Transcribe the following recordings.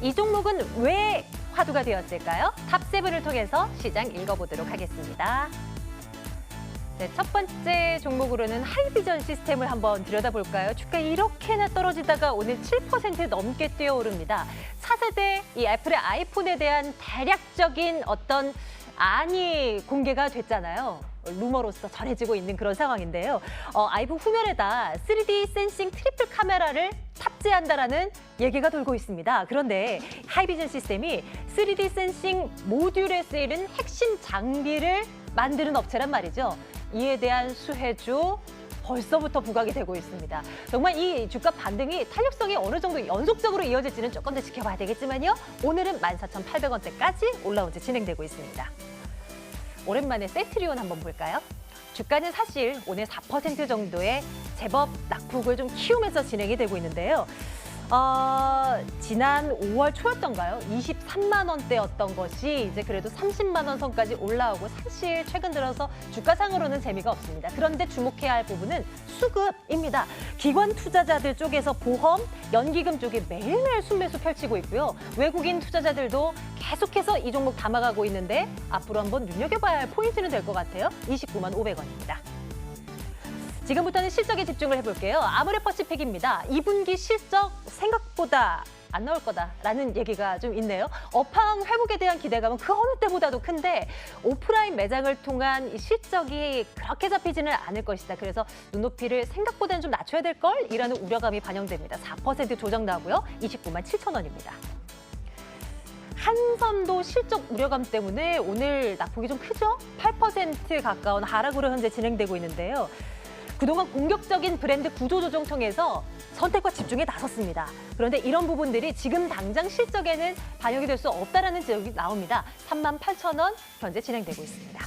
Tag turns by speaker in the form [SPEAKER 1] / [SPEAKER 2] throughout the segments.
[SPEAKER 1] 이 종목은 왜 화두가 되었을까요? 탑7을 통해서 시장 읽어보도록 하겠습니다. 네, 첫 번째 종목으로는 하이비전 시스템을 한번 들여다볼까요? 주가 이렇게나 떨어지다가 오늘 7% 넘게 뛰어오릅니다. 차세대 이 애플의 아이폰에 대한 대략적인 어떤 안이 공개가 됐잖아요. 루머로서 전해지고 있는 그런 상황인데요. 아이폰 후면에다 3D 센싱 트리플 카메라를 탑재한다라는 얘기가 돌고 있습니다. 그런데 하이비전 시스템이 3D 센싱 모듈에 쓰이는 핵심 장비를 만드는 업체란 말이죠. 이에 대한 수혜주 벌써부터 부각이 되고 있습니다. 정말 이 주가 반등이 탄력성이 어느 정도 연속적으로 이어질지는 조금 더 지켜봐야 되겠지만요. 오늘은 14,800원대까지 올라온 채 진행되고 있습니다. 오랜만에 셀트리온 한번 볼까요? 주가는 사실 오늘 4% 정도의 제법 낙폭을 좀 키우면서 진행이 되고 있는데요. 지난 5월 초였던가요? 23만 원대였던 것이 이제 그래도 30만 원 선까지 올라오고 사실 최근 들어서 주가상으로는 재미가 없습니다. 그런데 주목해야 할 부분은 수급입니다. 기관 투자자들 쪽에서 보험, 연기금 쪽이 매일매일 순매수 펼치고 있고요. 외국인 투자자들도 계속해서 이 종목 담아가고 있는데 앞으로 한번 눈여겨봐야 할 포인트는 될 것 같아요. 29만 500원입니다. 지금부터는 실적에 집중을 해볼게요. 아모레퍼시픽입니다. 2분기 실적 생각보다 안 나올 거다라는 얘기가 좀 있네요. 업황 회복에 대한 기대감은 그 어느 때보다도 큰데 오프라인 매장을 통한 이 실적이 그렇게 잡히지는 않을 것이다. 그래서 눈높이를 생각보다는 좀 낮춰야 될 걸 이라는 우려감이 반영됩니다. 4% 조정 나고요. 29만 7천 원입니다. 한선도 실적 우려감 때문에 오늘 낙폭이 좀 크죠? 8% 가까운 하락으로 현재 진행되고 있는데요. 그동안 공격적인 브랜드 구조 조정 통해서 선택과 집중에 나섰습니다. 그런데 이런 부분들이 지금 당장 실적에는 반영이 될 수 없다라는 지적이 나옵니다. 38,000원 현재 진행되고 있습니다.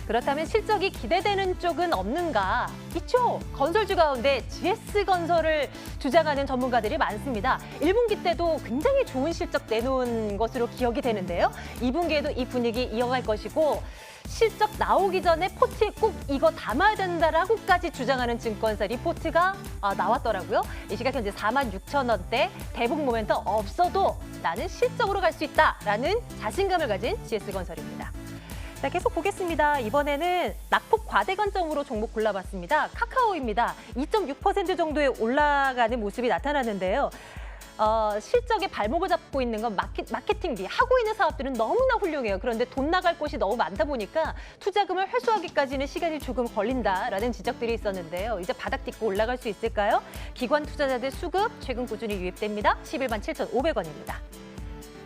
[SPEAKER 1] 그렇다면 실적이 기대되는 쪽은 없는가? 있죠. 건설주 가운데 GS건설을 주장하는 전문가들이 많습니다. 1분기 때도 굉장히 좋은 실적 내놓은 것으로 기억이 되는데요. 2분기에도 이 분위기 이어갈 것이고 실적 나오기 전에 포트에 꼭 이거 담아야 된다라고까지 주장하는 증권사 리포트가 나왔더라고요. 이 시각 현재 46,000원대 대북 모멘텀 없어도 나는 실적으로 갈 수 있다라는 자신감을 가진 GS건설입니다. 자, 계속 보겠습니다. 이번에는 낙폭 과대 관점으로 종목 골라봤습니다. 카카오입니다. 2.6% 정도의 올라가는 모습이 나타나는데요. 실적에 발목을 잡고 있는 건 마케팅비, 하고 있는 사업들은 너무나 훌륭해요. 그런데 돈 나갈 곳이 너무 많다 보니까 투자금을 회수하기까지는 시간이 조금 걸린다라는 지적들이 있었는데요. 이제 바닥 딛고 올라갈 수 있을까요? 기관 투자자들 수급 최근 꾸준히 유입됩니다. 11만 7,500원입니다.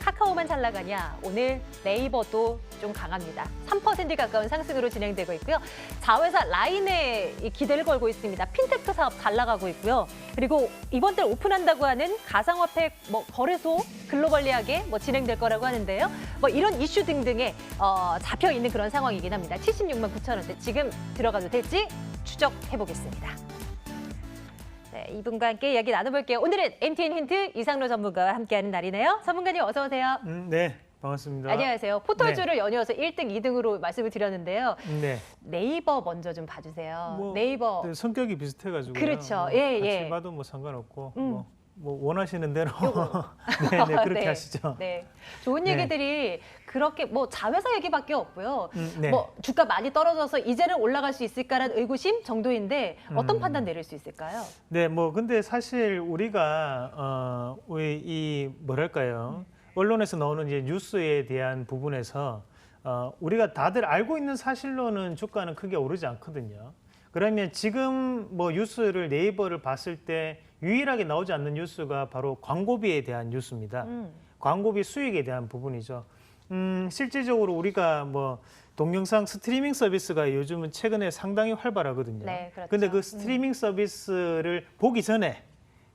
[SPEAKER 1] 카카오만 잘 나가냐? 오늘 네이버도 좀 강합니다. 3% 가까운 상승으로 진행되고 있고요. 자회사 라인에 기대를 걸고 있습니다. 핀테크 사업 잘 나가고 있고요. 그리고 이번 달 오픈한다고 하는 가상화폐 거래소 글로벌리하게 진행될 거라고 하는데요. 이런 이슈 등등에 잡혀 있는 그런 상황이긴 합니다. 76만 9천 원대 지금 들어가도 될지 추적해 보겠습니다. 네, 이분과 함께 이야기 나눠볼게요. 오늘은 MTN 힌트 이상로 전문가와 함께하는 날이네요. 전문가님 어서 오세요.
[SPEAKER 2] 네, 반갑습니다.
[SPEAKER 1] 안녕하세요. 포털주를 연이어서 1등, 2등으로 말씀을 드렸는데
[SPEAKER 2] 네.
[SPEAKER 1] 네이버 먼저 좀 봐주세요. 네이버.
[SPEAKER 2] 성격이 비슷해가지고.
[SPEAKER 1] 그렇죠. 예,
[SPEAKER 2] 같이
[SPEAKER 1] 예.
[SPEAKER 2] 봐도 상관없고 원하시는 대로 네, 그렇게
[SPEAKER 1] 네.
[SPEAKER 2] 하시죠.
[SPEAKER 1] 네. 좋은
[SPEAKER 2] 네.
[SPEAKER 1] 얘기들이 그렇게 자회사 얘기밖에 없고요.
[SPEAKER 2] 네.
[SPEAKER 1] 주가 많이 떨어져서 이제는 올라갈 수 있을까라는 의구심 정도인데 어떤 판단 내릴 수 있을까요?
[SPEAKER 2] 네, 근데 사실 우리가 뭐랄까요? 언론에서 나오는 이제 뉴스에 대한 부분에서 우리가 다들 알고 있는 사실로는 주가는 크게 오르지 않거든요. 그러면 지금 뉴스를 네이버를 봤을 때 유일하게 나오지 않는 뉴스가 바로 광고비에 대한 뉴스입니다. 광고비 수익에 대한 부분이죠. 실질적으로 우리가 동영상 스트리밍 서비스가 요즘은 최근에 상당히 활발하거든요.
[SPEAKER 1] 네, 그렇죠.
[SPEAKER 2] 근데 그 스트리밍 서비스를 보기 전에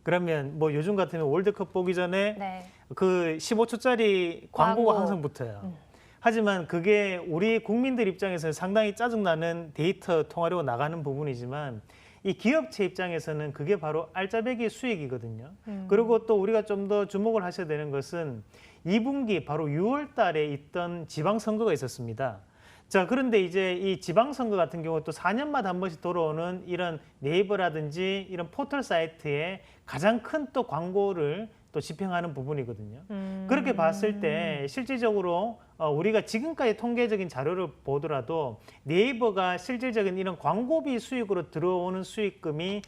[SPEAKER 2] 그러면 요즘 같으면 월드컵 보기 전에
[SPEAKER 1] 네.
[SPEAKER 2] 그 15초짜리 광고가 항상 붙어요. 하지만 그게 우리 국민들 입장에서는 상당히 짜증나는 데이터 통화료가 나가는 부분이지만 이 기업체 입장에서는 그게 바로 알짜배기 수익이거든요. 그리고 또 우리가 좀 더 주목을 하셔야 되는 것은 2분기 바로 6월 달에 있던 지방선거가 있었습니다. 자, 그런데 이제 이 지방선거 같은 경우 또 4년마다 한 번씩 돌아오는 이런 네이버라든지 이런 포털 사이트에 가장 큰 또 광고를 또 집행하는 부분이거든요. 그렇게 봤을 때 실질적으로 우리가 지금까지 통계적인 자료를 보더라도 네이버가 실질적인 이런 광고비 수익으로 들어오는 수익금이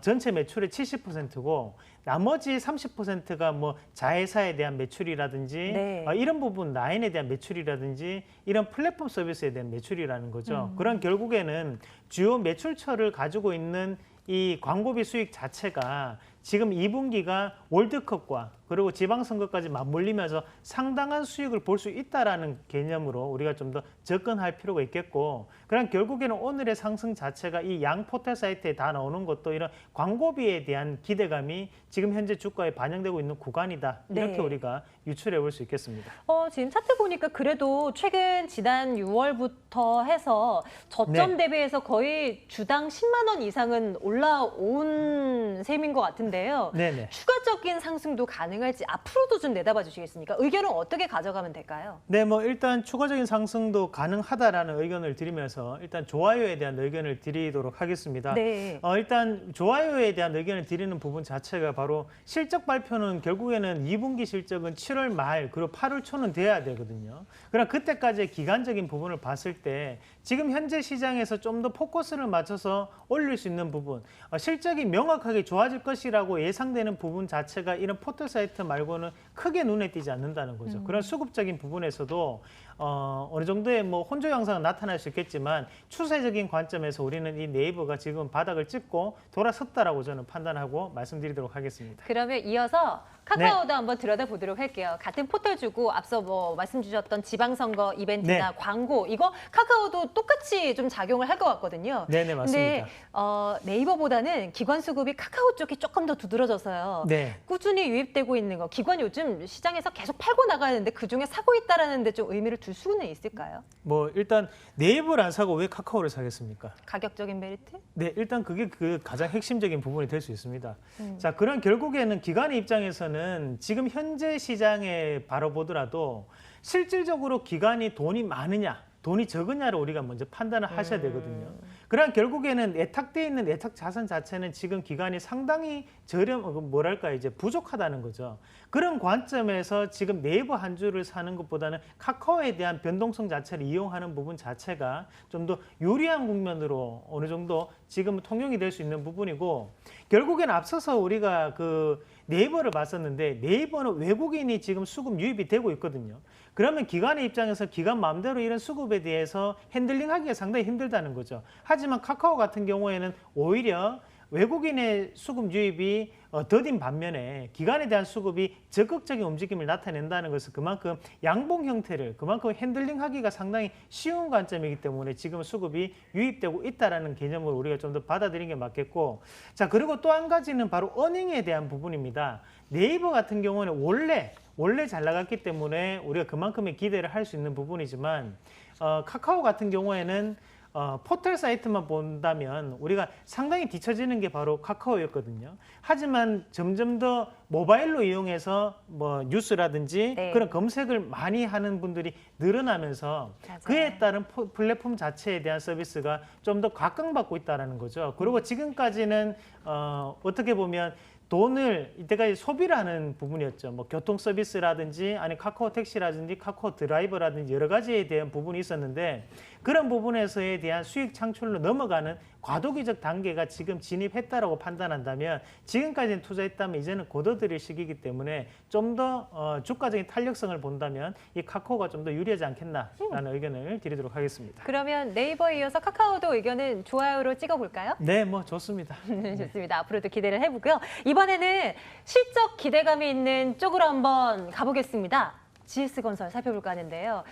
[SPEAKER 2] 전체 매출의 70%고 나머지 30%가 뭐 자회사에 대한 매출이라든지
[SPEAKER 1] 네.
[SPEAKER 2] 이런 부분 라인에 대한 매출이라든지 이런 플랫폼 서비스에 대한 매출이라는 거죠. 그런 결국에는 주요 매출처를 가지고 있는 이 광고비 수익 자체가 지금 2분기가 월드컵과 그리고 지방선거까지 맞물리면서 상당한 수익을 볼 수 있다라는 개념으로 우리가 좀 더 접근할 필요가 있겠고, 그럼 결국에는 오늘의 상승 자체가 이 양 포털 사이트에 다 나오는 것도 이런 광고비에 대한 기대감이 지금 현재 주가에 반영되고 있는 구간이다. 이렇게
[SPEAKER 1] 네.
[SPEAKER 2] 우리가 유출해 볼 수 있겠습니다.
[SPEAKER 1] 지금 차트 보니까 그래도 최근 지난 6월부터 해서 저점
[SPEAKER 2] 네.
[SPEAKER 1] 대비해서 거의 주당 10만 원 이상은 올라온 셈인 것 같은데요.
[SPEAKER 2] 네네.
[SPEAKER 1] 추가적인 상승도 가능할지 앞으로도 좀 내다봐 주시겠습니까? 의견은 어떻게 가져가면 될까요?
[SPEAKER 2] 네, 뭐 일단 추가적인 상승도 가능하다라는 의견을 드리면서 일단 좋아요에 대한 의견을 드리도록 하겠습니다.
[SPEAKER 1] 네.
[SPEAKER 2] 일단 좋아요에 대한 의견을 드리는 부분 자체가 바로 실적 발표는 결국에는 2분기 실적은 7월 말 그리고 8월 초는 돼야 되거든요. 그럼 그때까지의 기간적인 부분을 봤을 때 지금 현재 시장에서 좀 더 포커스를 맞춰서 올릴 수 있는 부분, 실적이 명확하게 좋아질 것이라고 예상되는 부분 자체가 이런 포털 사이트 말고는 크게 눈에 띄지 않는다는 거죠. 그런 수급적인 부분에서도 어느 정도의 뭐 혼조 양상은 나타날 수 있겠지만 추세적인 관점에서 우리는 이 네이버가 지금 바닥을 찍고 돌아섰다라고 저는 판단하고 말씀드리도록 하겠습니다.
[SPEAKER 1] 그러면 이어서 카카오도 한번 들여다보도록 할게요. 같은 포털 주고 앞서 뭐 말씀 주셨던 지방선거 이벤트나
[SPEAKER 2] 네.
[SPEAKER 1] 광고 이거 카카오도 똑같이 좀 작용을 할 것 같거든요.
[SPEAKER 2] 네네, 맞습니다.
[SPEAKER 1] 근데 네이버보다는 기관 수급이 카카오 쪽이 조금 더 두드러져서요.
[SPEAKER 2] 네.
[SPEAKER 1] 꾸준히 유입되고 있는 거. 기관 요즘 시장에서 계속 팔고 나가는데 그중에 사고 있다라는 데 좀 의미를 둘 수는 있을까요?
[SPEAKER 2] 뭐 일단 네이버를 안 사고 왜 카카오를 사겠습니까?
[SPEAKER 1] 가격적인 메리트?
[SPEAKER 2] 네, 일단 그게 그 가장 핵심적인 부분이 될 수 있습니다. 자, 그런 결국에는 기관의 입장에서는 지금 현재 시장에 바라보더라도 실질적으로 기관이 돈이 많으냐, 돈이 적으냐를 우리가 먼저 판단을 하셔야 되거든요. 그럼 결국에는 애탁돼 있는 애탁 자산 자체는 지금 기간이 상당히 뭐랄까 이제 부족하다는 거죠. 그런 관점에서 지금 네이버 한 주를 사는 것보다는 카카오에 대한 변동성 자체를 이용하는 부분 자체가 좀 더 유리한 국면으로 어느 정도 지금 통용이 될 수 있는 부분이고, 결국에는 앞서서 우리가 그 네이버를 봤었는데 네이버는 외국인이 지금 수급 유입이 되고 있거든요. 그러면 기관의 입장에서 기관 마음대로 이런 수급에 대해서 핸들링하기가 상당히 힘들다는 거죠. 하지만 카카오 같은 경우에는 오히려 외국인의 수급 유입이 더딘 반면에 기관에 대한 수급이 적극적인 움직임을 나타낸다는 것은 그만큼 양봉 형태를 그만큼 핸들링하기가 상당히 쉬운 관점이기 때문에 지금 수급이 유입되고 있다는 개념으로 우리가 좀 더 받아들이는 게 맞겠고, 자, 그리고 또 한 가지는 바로 어닝에 대한 부분입니다. 네이버 같은 경우는 원래 잘 나갔기 때문에 우리가 그만큼의 기대를 할 수 있는 부분이지만 카카오 같은 경우에는 포털 사이트만 본다면 우리가 상당히 뒤처지는 게 바로 카카오였거든요. 하지만 점점 더 모바일로 이용해서 뭐 뉴스라든지
[SPEAKER 1] 네.
[SPEAKER 2] 그런 검색을 많이 하는 분들이 늘어나면서
[SPEAKER 1] 맞아요.
[SPEAKER 2] 그에 따른 플랫폼 자체에 대한 서비스가 좀 더 각광받고 있다는 거죠. 그리고 지금까지는 어떻게 보면 돈을 이때까지 소비를 하는 부분이었죠. 뭐 교통 서비스라든지 아니 카카오 택시라든지 카카오 드라이버라든지 여러 가지에 대한 부분이 있었는데 그런 부분에서에 대한 수익 창출로 넘어가는 과도기적 단계가 지금 진입했다라고 판단한다면 지금까지는 투자했다면 이제는 걷어들일 시기이기 때문에 좀 더 주가적인 탄력성을 본다면 이 카카오가 좀 더 유리하지 않겠나라는 의견을 드리도록 하겠습니다.
[SPEAKER 1] 그러면 네이버에 이어서 카카오도 의견은 좋아요로 찍어볼까요?
[SPEAKER 2] 네, 뭐 좋습니다.
[SPEAKER 1] 좋습니다. 앞으로도 기대를 해보고요. 이번에는 실적 기대감이 있는 쪽으로 한번 가보겠습니다. GS건설 살펴볼까 하는데요.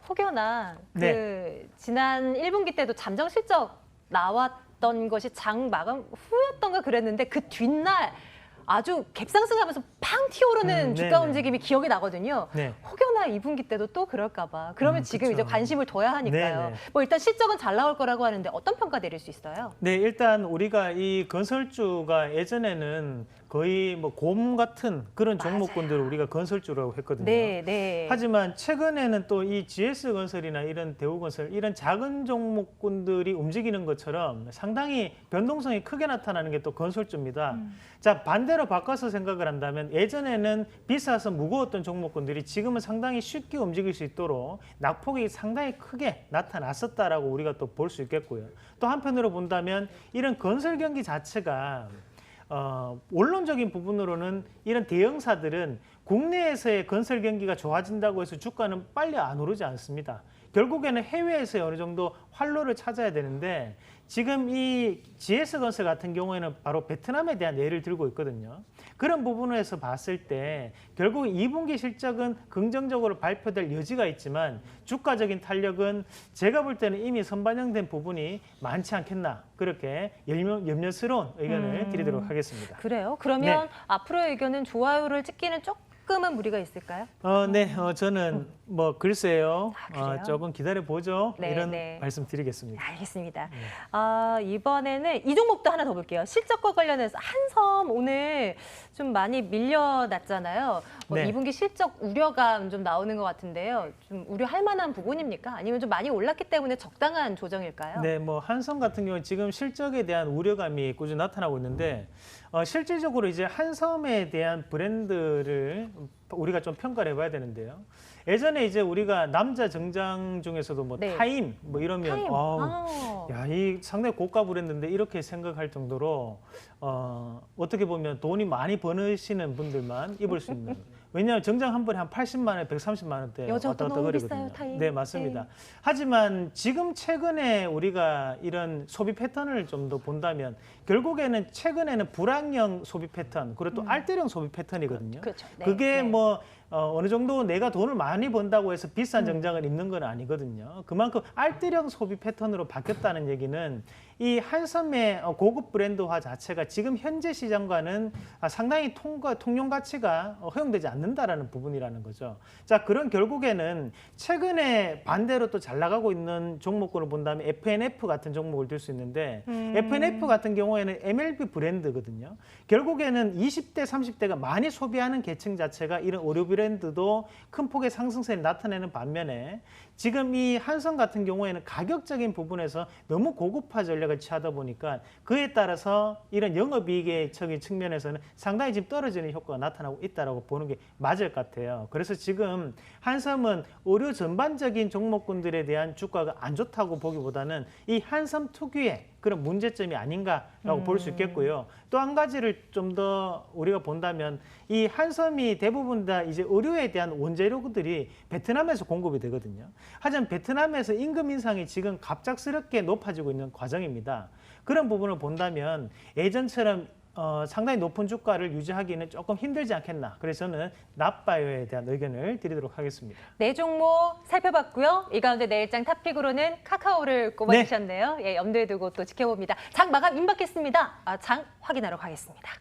[SPEAKER 1] 혹여나 지난 1분기 때도 잠정 실적 나왔던 것이 장 마감 후였던가 그랬는데 그 뒷날 아주 갭상승하면서 팡 튀어오르는 주가
[SPEAKER 2] 네네.
[SPEAKER 1] 움직임이 기억이 나거든요.
[SPEAKER 2] 네.
[SPEAKER 1] 혹여나 2분기 때도 또 그럴까 봐. 그러면 지금
[SPEAKER 2] 그쵸.
[SPEAKER 1] 이제 관심을 둬야 하니까요.
[SPEAKER 2] 네네.
[SPEAKER 1] 뭐 일단 실적은 잘 나올 거라고 하는데 어떤 평가 내릴 수 있어요?
[SPEAKER 2] 네, 일단 우리가 이 건설주가 예전에는 거의 뭐 곰 같은 그런 종목군들을 우리가 건설주라고 했거든요.
[SPEAKER 1] 네, 네.
[SPEAKER 2] 하지만 최근에는 또 이 GS건설이나 이런 대우건설 이런 작은 종목군들이 움직이는 것처럼 상당히 변동성이 크게 나타나는 게 또 건설주입니다. 자, 반대로 바꿔서 생각을 한다면 예전에는 비싸서 무거웠던 종목군들이 지금은 상당히 쉽게 움직일 수 있도록 낙폭이 상당히 크게 나타났었다라고 우리가 또 볼 수 있겠고요. 또 한편으로 본다면 이런 건설 경기 자체가 원론적인 부분으로는 이런 대형사들은 국내에서의 건설 경기가 좋아진다고 해서 주가는 빨리 안 오르지 않습니다. 결국에는 해외에서 어느 정도 활로를 찾아야 되는데 지금 이 GS건설 같은 경우에는 바로 베트남에 대한 예를 들고 있거든요. 그런 부분에서 봤을 때 결국 2분기 실적은 긍정적으로 발표될 여지가 있지만 주가적인 탄력은 제가 볼 때는 이미 선반영된 부분이 많지 않겠나 그렇게 염려스러운 의견을 드리도록 하겠습니다.
[SPEAKER 1] 그래요? 그러면
[SPEAKER 2] 네.
[SPEAKER 1] 앞으로의 의견은 좋아요를 찍기는 조금은 무리가 있을까요?
[SPEAKER 2] 네, 저는 뭐 글쎄요,
[SPEAKER 1] 그래요?
[SPEAKER 2] 조금 기다려 보죠.
[SPEAKER 1] 네,
[SPEAKER 2] 이런
[SPEAKER 1] 네. 네,
[SPEAKER 2] 말씀드리겠습니다.
[SPEAKER 1] 알겠습니다. 이번에는 이 종목도 하나 더 볼게요. 실적과 관련해서 한섬 오늘 좀 많이 밀려났잖아요.
[SPEAKER 2] 네.
[SPEAKER 1] 2분기 실적 우려감 좀 나오는 것 같은데요. 좀 우려할 만한 부분입니까? 아니면 좀 많이 올랐기 때문에 적당한 조정일까요?
[SPEAKER 2] 네, 뭐 한섬 같은 경우는 지금 실적에 대한 우려감이 꾸준히 나타나고 있는데 실질적으로 이제 한섬에 대한 브랜드를 우리가 좀 평가를 해봐야 되는데요. 예전에 이제 우리가 남자 정장 중에서도 뭐
[SPEAKER 1] 네.
[SPEAKER 2] 타임 뭐 이러면
[SPEAKER 1] 타임.
[SPEAKER 2] 야, 이 상당히 고가 브랜드인데 이렇게 생각할 정도로 어떻게 보면 돈이 많이 버시는 분들만 입을 수 있는. 왜냐하면 정장 한 벌에 한 80만 원, 130만 원대
[SPEAKER 1] 여자도
[SPEAKER 2] 왔다 갔다
[SPEAKER 1] 너무
[SPEAKER 2] 거리거든요.
[SPEAKER 1] 비싸요, 타임.
[SPEAKER 2] 네, 맞습니다.
[SPEAKER 1] 네.
[SPEAKER 2] 하지만 지금 최근에 우리가 이런 소비 패턴을 좀 더 본다면 결국에는 최근에는 불황형 소비 패턴 그리고 또 알뜰형 소비 패턴이거든요.
[SPEAKER 1] 그렇죠. 네,
[SPEAKER 2] 그게
[SPEAKER 1] 네.
[SPEAKER 2] 뭐 어느 정도 내가 돈을 많이 번다고 해서 비싼 정장을 입는 건 아니거든요. 그만큼 알뜰형 소비 패턴으로 바뀌었다는 얘기는 이 한섬의 고급 브랜드화 자체가 지금 현재 시장과는 상당히 통용 가치가 허용되지 않는다라는 부분이라는 거죠. 자, 그런 결국에는 최근에 반대로 또 잘 나가고 있는 종목군을 본다면 FNF 같은 종목을 들 수 있는데 FNF 같은 경우에는 MLB 브랜드거든요. 결국에는 20대, 30대가 많이 소비하는 계층 자체가 이런 의류 브랜드도 큰 폭의 상승세를 나타내는 반면에 지금 이 한섬 같은 경우에는 가격적인 부분에서 너무 고급화 전략을 취하다 보니까 그에 따라서 이런 영업이익의 적인 측면에서는 상당히 지금 떨어지는 효과가 나타나고 있다고 보는 게 맞을 것 같아요. 그래서 지금 한섬은 의료 전반적인 종목군들에 대한 주가가 안 좋다고 보기보다는 이 한섬 특유의 그런 문제점이 아닌가라고 볼 수 있겠고요. 또 한 가지를 좀 더 우리가 본다면 이 한섬이 대부분 다 이제 의료에 대한 원재료들이 베트남에서 공급이 되거든요. 하지만 베트남에서 임금 인상이 지금 갑작스럽게 높아지고 있는 과정입니다. 그런 부분을 본다면 예전처럼 상당히 높은 주가를 유지하기는 조금 힘들지 않겠나. 그래서 저는 나빠요에 대한 의견을 드리도록 하겠습니다.
[SPEAKER 1] 네 종목 살펴봤고요. 이 가운데 내일장 탑픽으로는 카카오를 꼽아주셨네요. 예, 염두에 두고 또 지켜봅니다. 장 마감 임박했습니다. 장 확인하러 가겠습니다.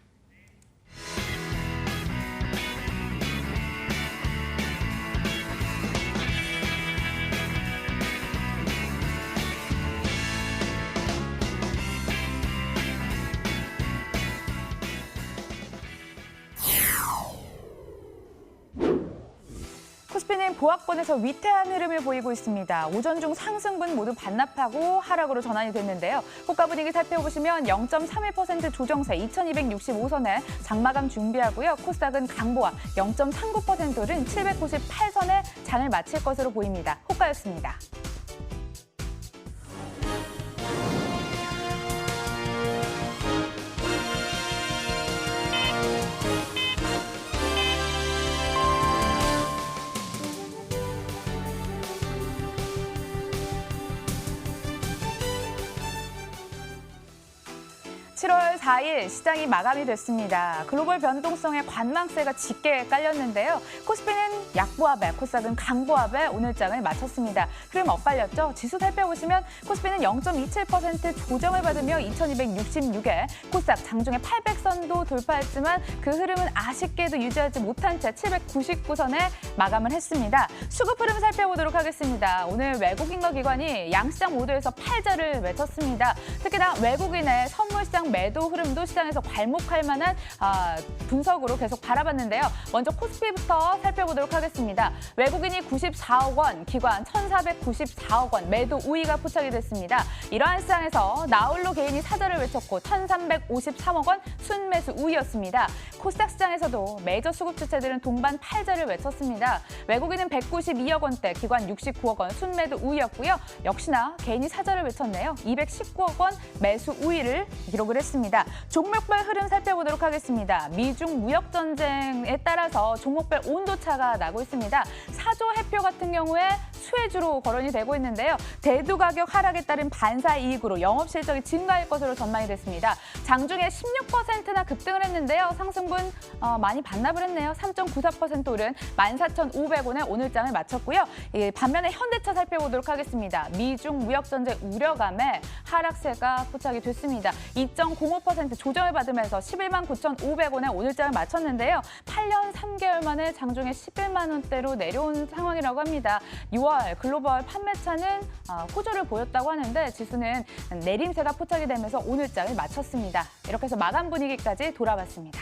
[SPEAKER 3] 코스피는 보합권에서 위태한 흐름을 보이고 있습니다. 오전 중 상승분 모두 반납하고 하락으로 전환이 됐는데요. 호가 분위기 살펴보시면 0.31% 조정세 2265선에 장마감 준비하고요. 코스닥은 강보와 0.39%는 798선에 장을 마칠 것으로 보입니다. 호가였습니다. (7월 4일) 시장이 마감이 됐습니다. 글로벌 변동성에 관망세가 짙게 깔렸는데요. 코스피는 약보합에, 코스닥은 강보합에 오늘장을 마쳤습니다. 흐름 엇갈렸죠? 지수 살펴보시면 코스피는 0.27% 조정을 받으며 2266에, 코스닥 장중에 800선도 돌파했지만 그 흐름은 아쉽게도 유지하지 못한 채 799선에 마감을 했습니다. 수급 흐름 살펴보도록 하겠습니다. 오늘 외국인과 기관이 양시장 모두에서 팔자를 맺었습니다. 특히나 외국인의 선물시장 전체적 매도 흐름도 시장에서 괄목할 만한 분석으로 계속 바라봤는데요. 먼저 코스피부터 살펴보도록 하겠습니다. 외국인이 94억 원, 기관 1,494억 원 매도 우위가 포착이 됐습니다. 이러한 시장에서 나홀로 개인이 사절을 외쳤고 1,353억 원 순매수 우위였습니다. 코스닥 시장에서도 메이저 수급 주체들은 동반 팔절을 외쳤습니다. 외국인은 192억 원대, 기관 69억 원 순매도 우위였고요. 역시나 개인이 사절을 외쳤네요. 219억 원 매수 우위를 기록을 했습니다. 종목별 흐름 살펴보도록 하겠습니다. 미중 무역 전쟁에 따라서 종목별 온도차가 나고 있습니다. 사조 해표 같은 경우에 수혜주로 거론이 되고 있는데요. 대두 가격 하락에 따른 반사 이익으로 영업 실적이 증가할 것으로 전망이 됐습니다. 장중에 16%나 급등을 했는데요. 상승분 많이 반납을 했네요. 3.94% 오른 14,500원에 오늘장을 마쳤고요. 반면에 현대차 살펴보도록 하겠습니다. 미중 무역 전쟁 우려감에 하락세가 포착이 됐습니다. 2.05% 조정을 받으면서 11만 9,500원에 오늘장을 마쳤는데요. 8년 3개월 만에 장중에 11만 원대로 내려온 상황이라고 합니다. 6월 글로벌 판매차는 호조를 보였다고 하는데 지수는 내림세가 포착이 되면서 오늘장을 마쳤습니다. 이렇게 해서 마감 분위기까지 돌아봤습니다.